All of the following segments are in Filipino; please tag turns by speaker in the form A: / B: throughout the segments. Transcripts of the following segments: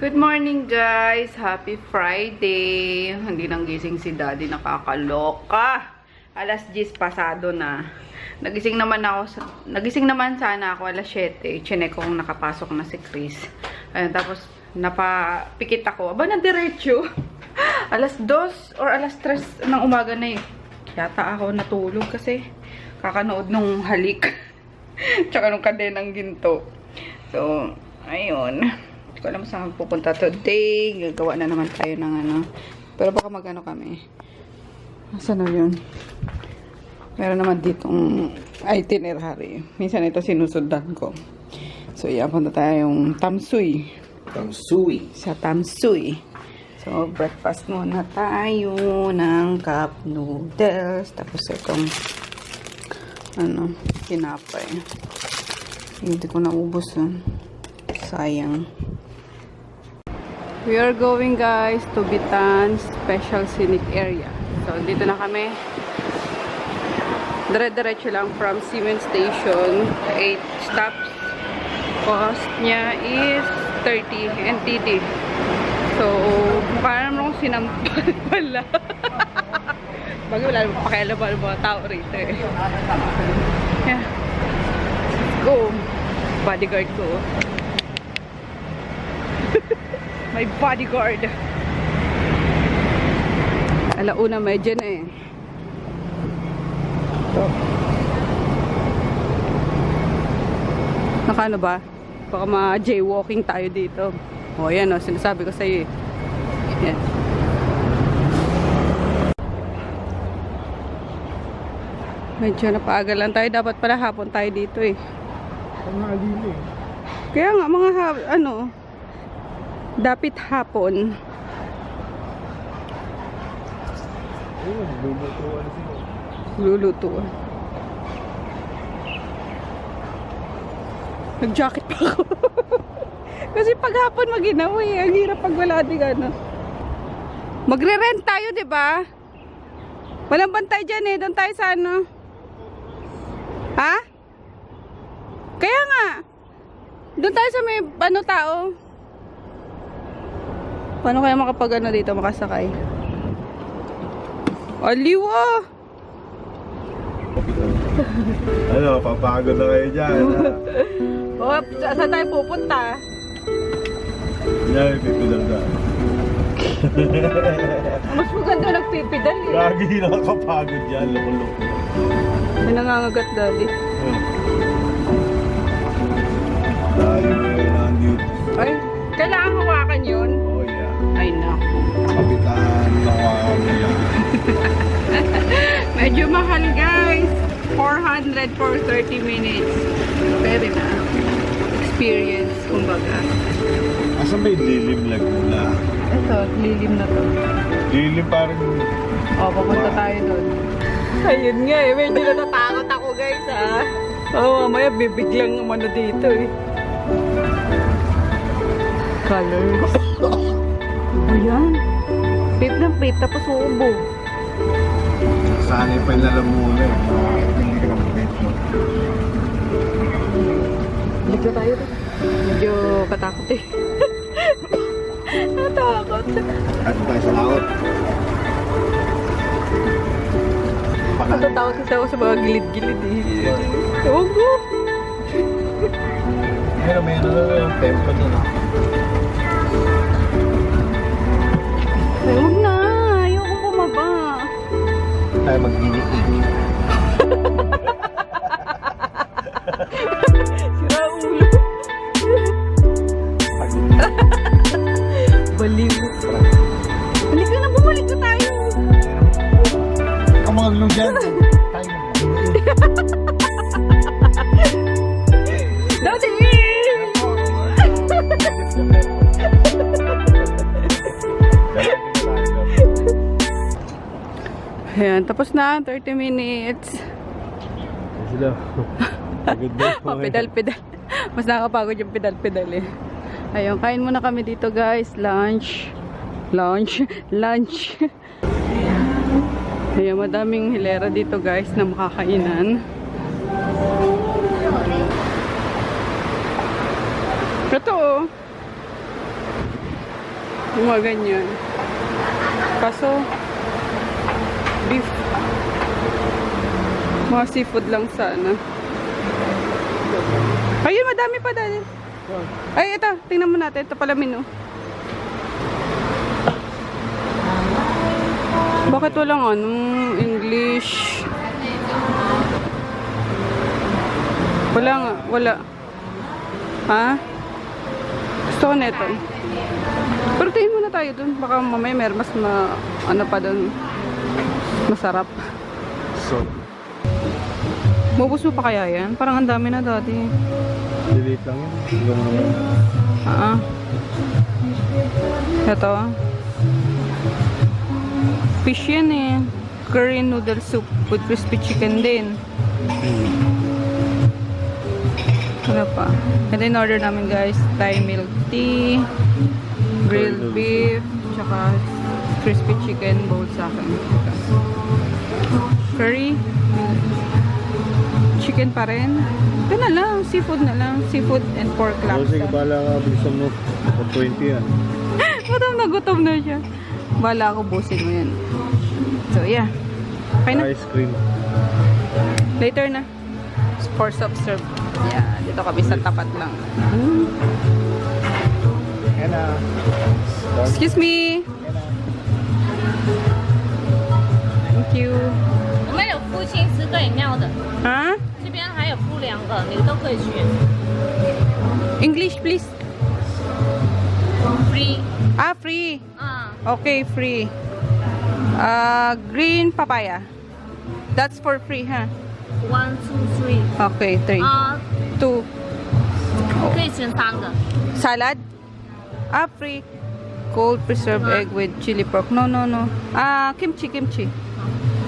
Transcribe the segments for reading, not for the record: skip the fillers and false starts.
A: Good morning guys! Happy Friday! Hindi nang gising si Daddy, nakakaloka. Alas 10 pasado na. Nagising naman sana ako alas 7. Chinek kung nakapasok na si Chris. Ayun, tapos napapikit ako. Aba na diretso. Alas 2 or alas 3 ng umaga na eh. Yata ako natulog kasi kakanood nung halik. Tsaka nung kadenang ginto. So, ayun. Hindi ko alam saan pupunta today. Gagawa na naman tayo ng ano. Pero baka magano kami. Saan na yun? Meron naman ditong itinerary. Minsan ito sinusundan ko. So, yan. Punta tayong Tamsuy.
B: Tamsuy.
A: Sa Tamsuy. So, breakfast muna tayo ng cup noodles. Tapos itong tinapay. Hindi ko naubos yun. Sayang. We are going guys to Bitan Special Scenic Area. So, dito na kami. Dire-diretso lang from Siemens Station. 8 stops. Cost niya is 30 NTD. So, mukha naman akong sinampal pala. Bagay wala naman pakialam ba ng mga tao rito eh. Yeah. Let's go. Bodyguard ko. My bodyguard. Alauna medyo na eh. So. Nakano ba? Baka ma-jaywalking tayo dito. O yan o, sinasabi ko sa'yo eh. Yan. Medyo napaagal lang tayo. Dapat pala hapon tayo dito eh. Kaya nga mga dapat hapon. Lulutuan. Nag-jacket pa ako. Kasi pag hapon maginaw eh. Ang hirap pag wala din Magre-rent tayo, di ba? Walang bantay dyan eh. Doon tayo sa Ha? Kaya nga. Doon tayo sa may tao. Paano kaya makapag dito makasakay? Aliw ah!
B: Papagod na kayo dyan.
A: Oh, saan tayo pupunta?
B: Yan, pipidal ka.
A: Mas maganda nagpipidal eh.
B: Lagi nakakapagod yan, loko-loko.
A: May nangangagat Daddy.
B: Tayo nandito.
A: Ay, kailangan hawakan yun?
B: Oh yeah.
A: Ay naku.
B: Kapitan, nawakan nila.
A: Medyo mahal guys. 400 for 30 minutes. Pwede na. Experience, kumbaga.
B: Asan ba yung Lilim Laguna?
A: Ito, lilim na to.
B: Lilim parang...
A: O, papunta tayo doon. Ayun nga eh, medyo natatakot ako guys ah. Oo, mamaya bibiglang umano dito eh. Colors. Ano yan? Pip ng pip, tapos ubo.
B: Sanay pa yung lalamunan eh. Hindi ka naman
A: Balik na tayo doon. Medyo katakot eh. Natakot.
B: At tayo sa laot.
A: Natatakot kasi ako sa mga gilid-gilid eh. Ewan ko.
B: May yung tempo doon.
A: Ay, huwag na. Ayoko bumaba.
B: Tayo mag-inig.
A: Sira ulo. Baliw. Balik na, bumalik na tayo.
B: Ang mga glue dyan. Tayo
A: Daddy! Ayan, tapos na. 30 minutes.
B: Sila.
A: Pedal-pedal. Mas nakakapagod yung pedal-pedal eh. Ayun, kain muna kami dito guys. Lunch. Ayan, madaming hilera dito guys na makakainan. Ito oh. Yung mga ganyan. Kaso, beef. Mga seafood lang sana. Ayun, madami pa dahil. Ay, ito. Tingnan mo natin. Ito pala menu. Bakit walang English? Wala nga. Wala. Ha? Gusto ko neto. Pero tingin muna tayo dun. Baka mamaya meron mas ano pa dun. Masarap.
B: So,
A: Mubos mo pa kaya yan? Parang ang dami na dati.
B: delete lang yun. Hanggang
A: Ah. Ito. Fish yan eh. Curry noodle soup with crispy chicken din. Ano pa? Ito yung order namin guys. Thai milk tea, grilled beef, tsaka crispy chicken bowl sa akin. Curry, chicken pa rin. Ito na lang. Seafood na lang. Seafood and pork lang.
B: sige, bala ka. Bilisan mo. 20 yan.
A: Gutom na siya. Bala ako busin mo yan. So, yeah. Okay na.
B: Ice cream.
A: Later na. For self-serve. Yeah. Dito kami sa tapat lang.
B: Yan na.
A: Excuse me. Thank you.
C: 我们有付轻吃个饮料的，
A: Ha?
C: 这边还有付2个，你都可以选。
A: English please.
C: Free，
A: Ah, free.
C: 啊，
A: Okay, free. Green papaya. That's for free, ha?
C: 1 2 3，
A: Okay, 3.
C: 啊，
A: 2.
C: 可以选3个。
A: Salad? Ah, free. Cold preserved egg with chili pork. No, no, no. Kimchi, kimchi.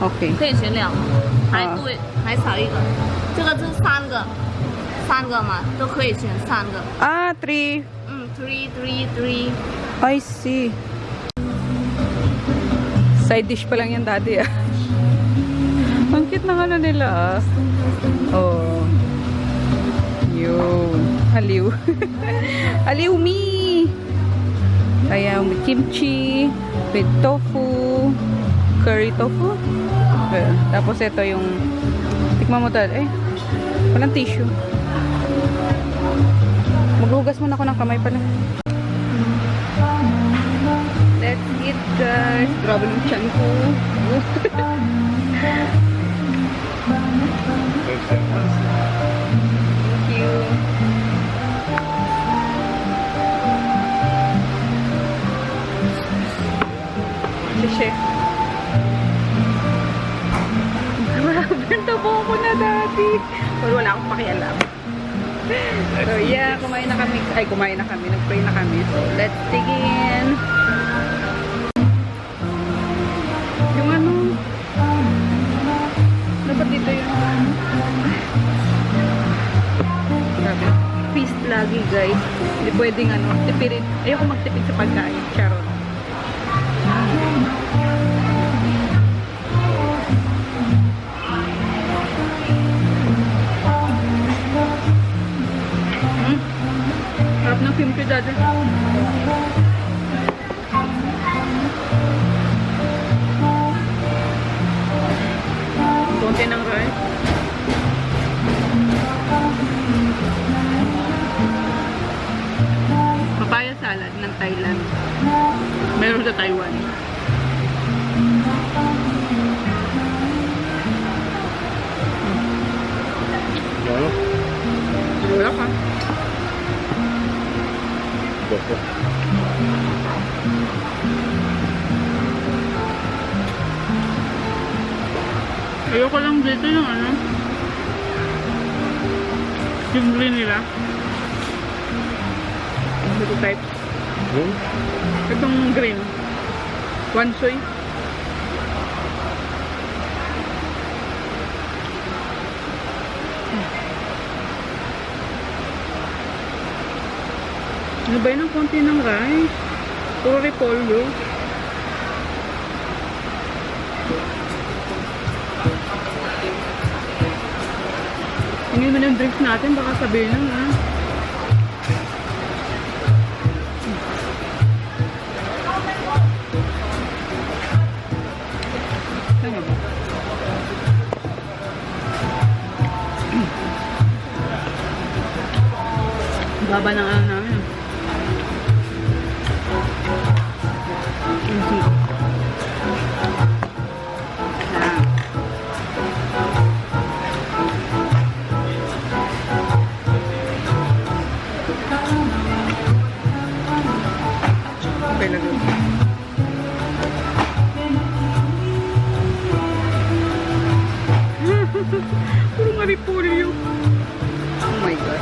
A: Okay.
C: 可以选2个，还对，还少1个。这个是3个，3个嘛，都可以选3个。
A: 3.
C: 嗯，3 3 3。
A: I see. Side dish pa lang yan dati, ah. Ang cute ng ano nila, ah. Oh. Yun. Haliw. Haliw me. Kaya with kimchi, with tofu, curry tofu. Tapos ito yung tikman mo tal. Walang tissue. Maghugas muna ako ng kamay pala. Let's eat guys. Grabe ng tiyan ko. Thank you. Chef. Grabe, tabo ko na dati. Pero wala akong pakialam. So yeah, kumain na kami. Nag-pray na kami. So let's dig in. Yung ano, dapat dito yung grabe. Feast lagi guys. Hindi pwedeng tipirin. Ayoko magtipid sa pagkain. Charot. Harap ng kimchi dati. Konti ng rice. Papaya salad ng Thailand. Meron sa Taiwan.
B: Ano?
A: Wala ka.
B: Boko.
A: Ayoko lang dito yung yung green nila. Ito type. Itong green. Wansoy. Ano ba yun ang konti ng rice? Puro repolyo. Hindi mo ng drinks natin, baka sabihin lang ha. Baba ng ano namin. Easy. Yan. Okay lang yun. Puro maripolyo. Oh my God.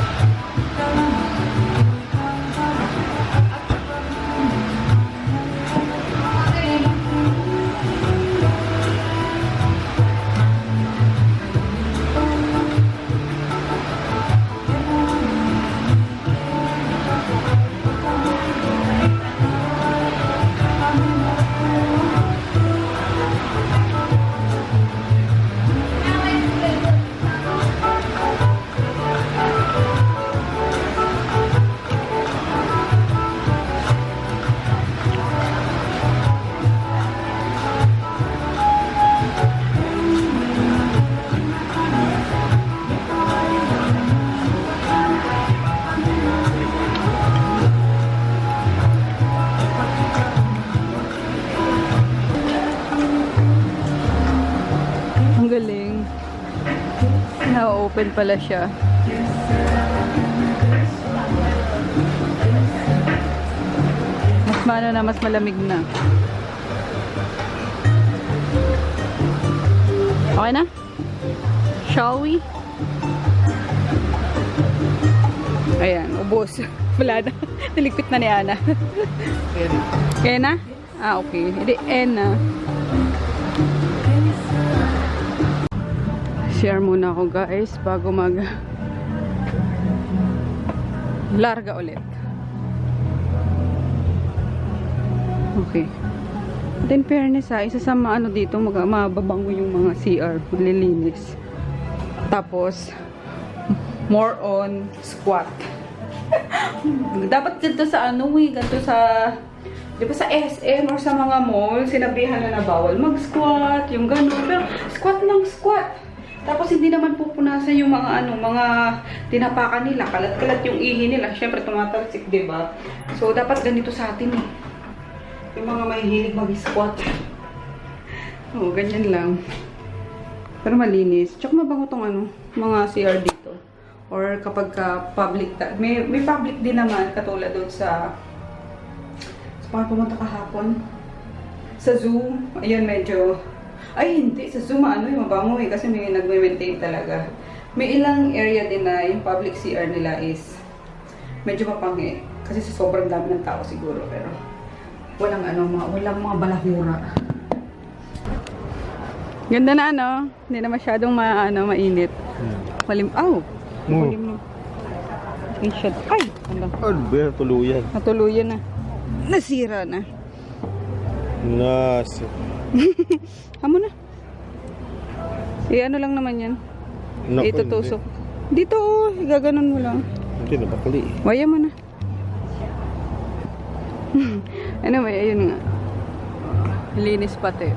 A: Ang galing. Na-open pala siya. Mas maano na, mas malamig na. Okay na? Shall we? Ayan, ubos. Wala na. Niligpit na ni Ana. Kaya na? Ah, okay. Hindi, na. Share muna ako guys bago mag larga ulit. Okay. Then fairness isa sa ano dito mababango yung mga CR, malilinis. Tapos more on squat. Dapat dito sa ano ganito sa di ba sa SM or sa mga mall sinabihan na bawal mag-squat, yung gano'n. Pero squat lang squat. Tapos hindi naman pupunasan yung mga mga tinapakan nila, kalat-kalat yung ihi nila. Syempre tumatalsik, 'di ba? So dapat ganito sa atin eh. Yung mga mahihilig mag-squat. Oo, ganyan lang. Pero malinis. Tsaka mabango tong mga CR dito. Or kapag public, may public din naman katulad doon sa pumunta kahapon. Sa Zoom, ayan medyo ay, hindi. Sa Zoom, yung mabango eh. Kasi may nagme-maintain talaga. May ilang area din na yung public CR nila is medyo mapanghi. Kasi sa sobrang dami ng tao siguro. Pero walang walang mga balahura. Ganda na Hindi na masyadong mainit. Malim. Malim. Screenshot. Ay!
B: Ano ba? Tuluyan.
A: Natuluyan na. Nasira na. Hamo na. Ano lang naman yan. Itutusok. Dito gaganon mo lang.
B: Hindi na bakli.
A: Waya mo na. Anyway, ayun nga. Linis pati.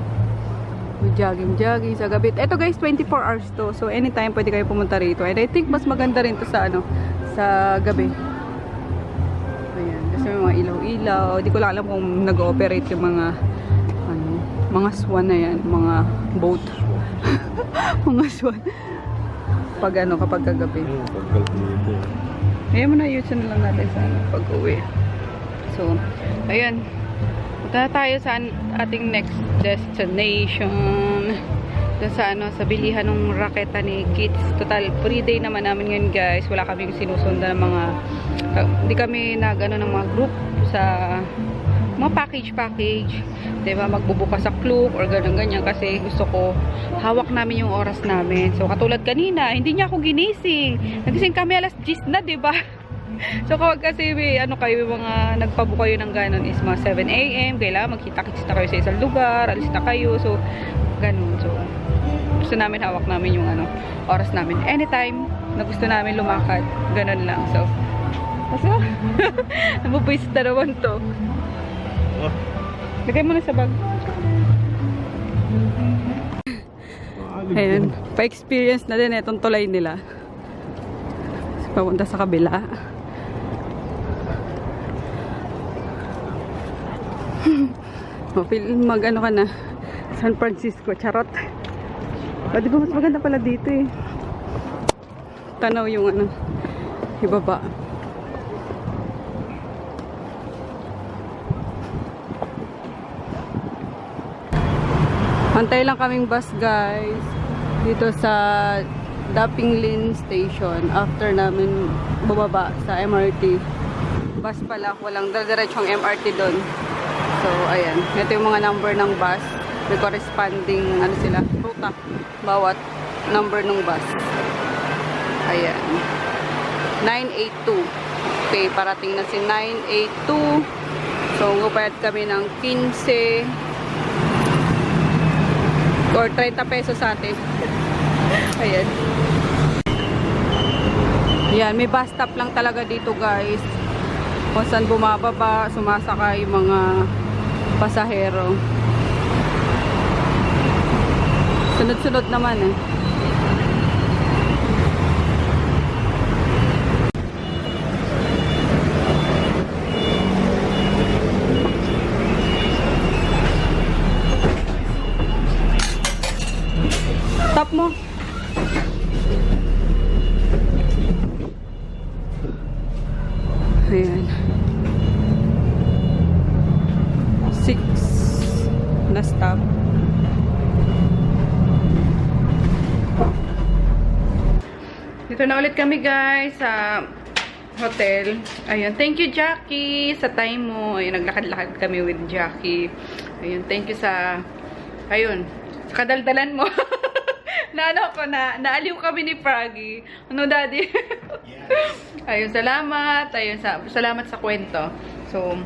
A: Jogging sa gabi. Ito guys, 24 hours to. So anytime pwede kayo pumunta rito. And I think mas maganda rin to sa sa gabi. Ayan, kasi may mga ilaw-ilaw. Di ko lang alam kung nag-ooperate yung mga swan na yan, mga boat. Mga swan. Kapag kagabi. Ayan mo na, ayusin na lang natin sa pag-uwi. So, ayan. Punta na tayo sa ating next destination. Doon sa bilihan ng raketa ni Kids. Total, free day naman namin ngayon guys. Wala kaming sinusundan ng mga, hindi kami ng mga group sa mga package. Diba, magbubuka sa Klook or ganyan kasi gusto ko hawak namin yung oras namin. So katulad kanina, hindi niya ako ginising. Nagising kami alas 10 na, diba? So kapag kasi kayo mga nagpabuka kayo ng ganon is mga 7 AM, kailangan magkita-kita kayo sa isang lugar, alis na kayo. So ganon. So gusto namin hawak namin yung oras namin. Anytime na gusto namin lumakad, ganon lang. So nabubwisit na naman to. Lagay mo na sa bag. Ayan. Pa-experience na din itong tulay nila. Papunta sa kabila. Mag-ano ka na. San Francisco. Charot. O, di ba mas maganda pala dito eh. Tanaw yung ano. Ibaba. Antay lang kaming bus guys. Dito sa Dapinglin Station. After namin bumaba sa MRT. Bus pala. Walang diretsyong MRT doon. So, ayan. Ito yung mga number ng bus. May corresponding, ano sila, ruta. Bawat number ng bus. Ayan. 982. Okay, parating na si 982. So, ngupayad kami ng 15 or 30 pesos sa atin. Ayan. Ayan, may bus stop lang talaga dito guys. Kung saan bumababa, sumasakay yung mga pasahero. Sunod-sunod naman eh. Stop mo. Ayan. 6 na stop. Dito na ulit kami guys sa hotel. Ayun, thank you Jackie sa time mo. Ayun, naglakad-lakad kami with Jackie. Ayun, thank you sa sa kadaldalan mo. Naaliw kami ni Froggy. Ano daddy? Yes. Ayun, salamat. Ayun, salamat sa kwento. So,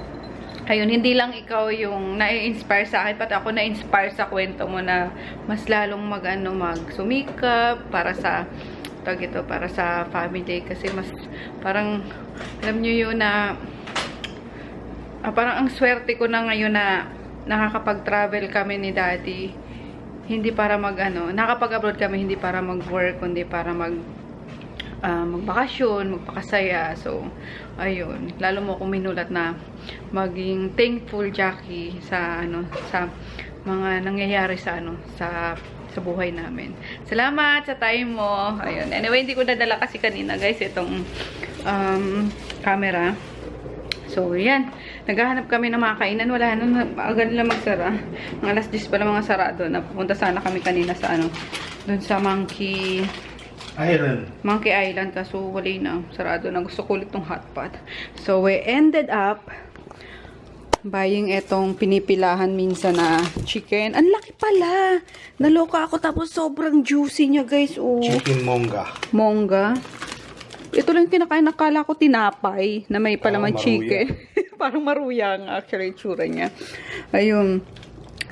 A: ayun, hindi lang ikaw yung na-inspire sa akin, pati ako na-inspire sa kwento mo na mas lalong magsumikap para sa para sa family kasi mas parang alam niyo yun na parang ang swerte ko na ngayon na nakakapag-travel kami ni daddy, hindi para nakapag-abroad kami hindi para mag-work kundi para magbakasyon, magpakasaya. So ayun, lalo mo akong minulat na maging thankful Jackie sa sa mga nangyayari sa buhay namin. Salamat sa time mo. Ayun. Anyway, hindi ko nadala kasi kanina guys itong camera. So, yan. Naghahanap kami ng mga kainan. Wala na. Agad nila magsara. Mga alas 10 pala mga sarado. Napunta sana kami kanina sa dun sa Monkey Island. Kaso wala na. Sarado na. Gusto ko ulit tong hotpot. So, we ended up buying etong pinipilahan minsan na chicken. Ang laki pala. Naloka ako tapos sobrang juicy niya guys. Oh.
B: Chicken
A: Monga. Ito lang kinakain. Nakala ko tinapay na may palaman chicken. Parang maruyang actually tsura niya. Ayun.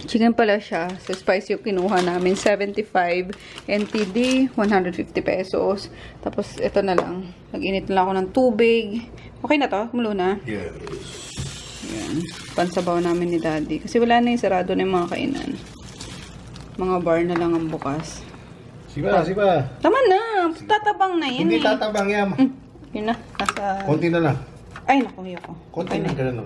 A: Chicken pala siya. So spicy yung kinuha namin. 75 NTD. 150 pesos. Tapos ito na lang. Nag-init na lang ako ng tubig. Okay na to? Kumulo na?
B: Yes.
A: Ayan. Pansabaw namin ni daddy. Kasi wala na yung sarado na yung mga kainan. Mga bar na lang ang bukas.
B: Siba.
A: Tama na. Tatabang na yan.
B: Hindi tatabang yan.
A: Yun na.
B: Konti na lang.
A: Ay, naku.
B: Konti na lang.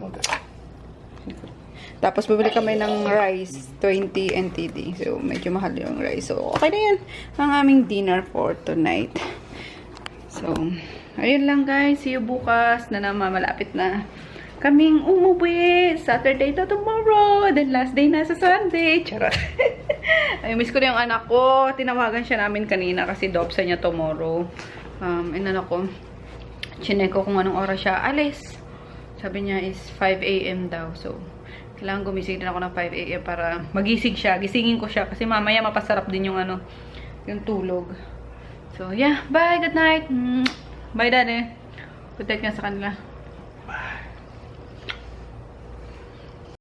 A: Tapos bibili kami ng rice. 20 NTD. So, medyo mahal yung rice. So, okay na yan. Ang aming dinner for tonight. So, ayun lang guys. See you bukas na malapit na kaming umuwi. Saturday to tomorrow. Then last day na sa Sunday. Charot. Ay, miss ko na yung anak ko. Tinawagan siya namin kanina kasi dopsa niya tomorrow. Chinek ko kung anong oras siya alis. Sabi niya is 5 AM daw. So, kailangan gumising din ako ng 5 AM para magising siya. Gisingin ko siya kasi mamaya mapasarap din yung yung tulog. So, yeah. Bye. Good night. Bye, daddy. Good night nga sa kanila.